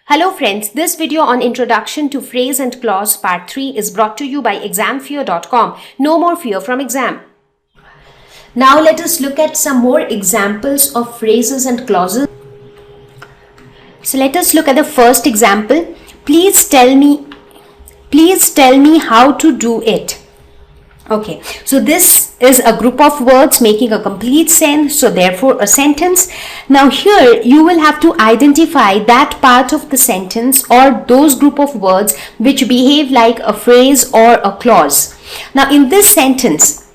Hello friends, this video on Introduction to Phrase and Clause Part 3 is brought to you by examfear.com. No more fear from exam. Now let us look at some more examples of phrases and clauses. So let us look at the first example. Please tell me how to do it. Okay, so this is a group of words making a complete sense, so therefore a sentence. Now here you will have to identify that part of the sentence or those group of words which behave like a phrase or a clause. Now in this sentence,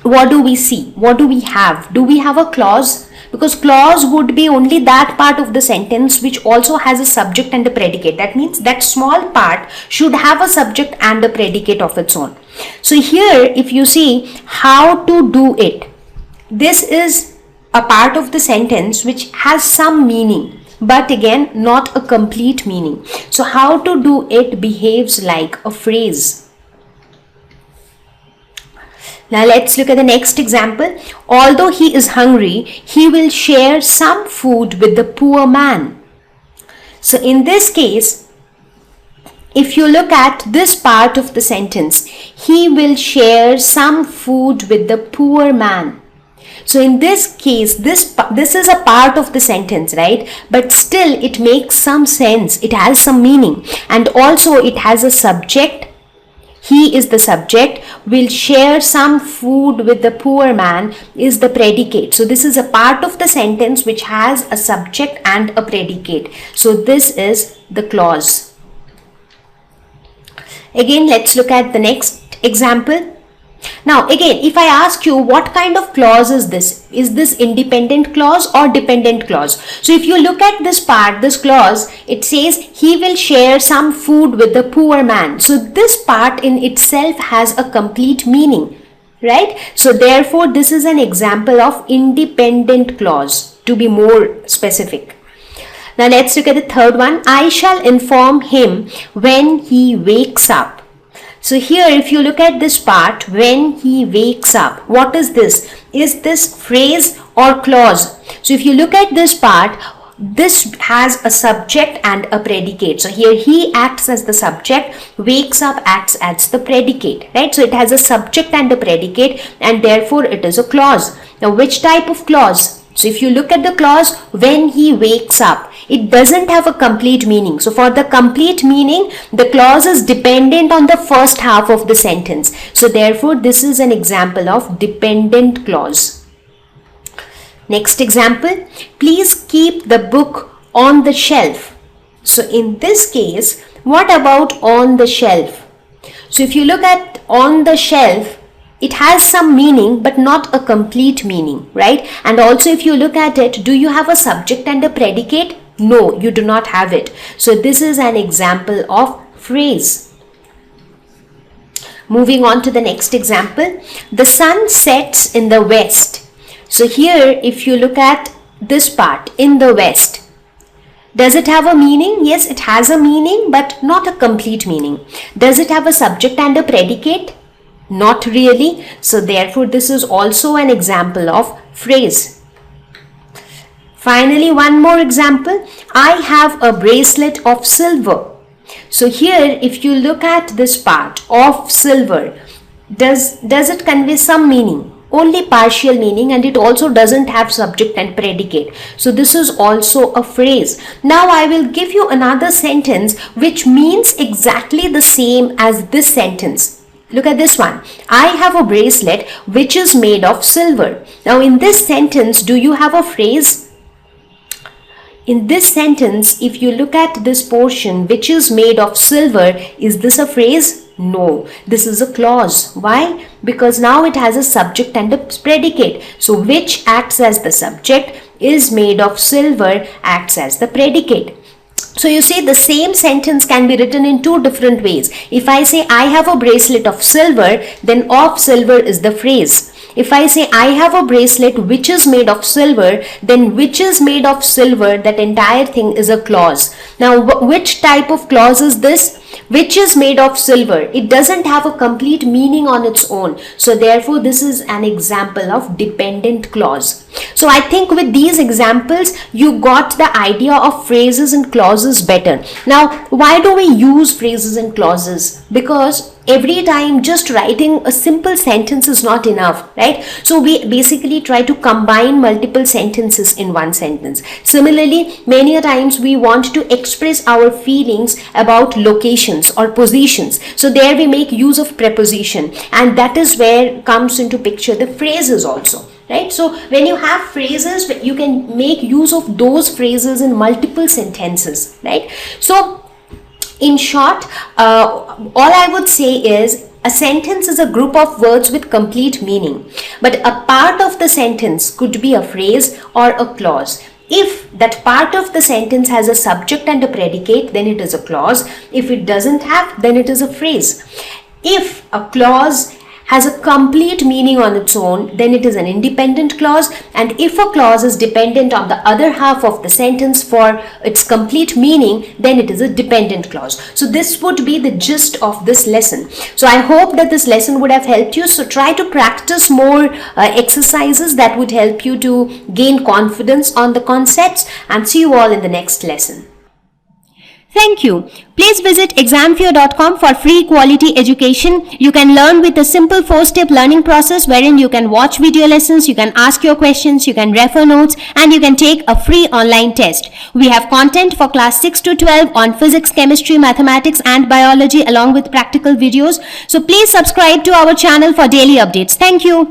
what do we see? What do we have? Do we have a clause? Because clause would be only that part of the sentence which also has a subject and a predicate. That means that small part should have a subject and a predicate of its own. So here if you see how to do it, this is a part of the sentence which has some meaning, but again not a complete meaning. So how to do it behaves like a phrase. Now let's look at the next example. Although he is hungry, he will share some food with the poor man. So in this case, if you look at this part of the sentence, he will share some food with the poor man. So in this case, this is a part of the sentence, right? But still it makes some sense. It has some meaning. And also it has a subject. He is the subject, will share some food with the poor man is the predicate. So this is a part of the sentence which has a subject and a predicate. So this is the clause. Again, let's look at the next example. Now again, if I ask you what kind of clause is this independent clause or dependent clause? So if you look at this part, this clause, it says he will share some food with the poor man. So this part in itself has a complete meaning, right? So therefore this is an example of independent clause, to be more specific. Now let's look at the third one. I shall inform him when he wakes up. So here if you look at this part, when he wakes up, what is this? Is this phrase or clause? So if you look at this part, this has a subject and a predicate. So here he acts as the subject, wakes up acts as the predicate, right? So it has a subject and a predicate and therefore it is a clause. Now which type of clause? So if you look at the clause, when he wakes up, it doesn't have a complete meaning. So for the complete meaning, the clause is dependent on the first half of the sentence. So therefore, this is an example of dependent clause. Next example, please keep the book on the shelf. So in this case, what about on the shelf? So if you look at on the shelf, it has some meaning but not a complete meaning, right? And also if you look at it, do you have a subject and a predicate? No, you do not have it. So this is an example of phrase. Moving on to the next example. The sun sets in the west. So here if you look at this part, in the west, does it have a meaning? Yes, it has a meaning but not a complete meaning. Does it have a subject and a predicate? Not really. So therefore this is also an example of phrase. Finally, one more example. I have a bracelet of silver. So here if you look at this part of silver, does it convey some meaning? Only partial meaning, and it also doesn't have subject and predicate. So this is also a phrase. Now I will give you another sentence which means exactly the same as this sentence. Look at this one. I have a bracelet which is made of silver. Now in this sentence, do you have a phrase? In this sentence, if you look at this portion which is made of silver, is this a phrase? No, this is a clause. Why? Because now it has a subject and a predicate. So which acts as the subject, is made of silver acts as the predicate. So you see the same sentence can be written in two different ways. If I say I have a bracelet of silver, then of silver is the phrase. If I say I have a bracelet which is made of silver, then which is made of silver, that entire thing is a clause. Now which type of clause is this? which is made of silver, it doesn't have a complete meaning on its own. So therefore, this is an example of dependent clause. So I think with these examples, you got the idea of phrases and clauses better. Now, why do we use phrases and clauses? Because every time just writing a simple sentence is not enough, right? So we basically try to combine multiple sentences in one sentence. Similarly, many a times we want to express our feelings about locations or positions. So there we make use of preposition, and that is where comes into picture the phrases also. Right? So when you have phrases, you can make use of those phrases in multiple sentences, right? So in short, all I would say is a sentence is a group of words with complete meaning, but a part of the sentence could be a phrase or a clause. If that part of the sentence has a subject and a predicate, then it is a clause. If it doesn't have, then it is a phrase. If a clause has a complete meaning on its own, then it is an independent clause. And if a clause is dependent on the other half of the sentence for its complete meaning, then it is a dependent clause. So this would be the gist of this lesson. So I hope that this lesson would have helped you. So try to practice more exercises that would help you to gain confidence on the concepts, and see you all in the next lesson. Thank you. Please visit examfear.com for free quality education. You can learn with a simple 4-step learning process wherein you can watch video lessons, you can ask your questions, you can refer notes, and you can take a free online test. We have content for class 6 to 12 on physics, chemistry, mathematics, and biology along with practical videos. So please subscribe to our channel for daily updates. Thank you.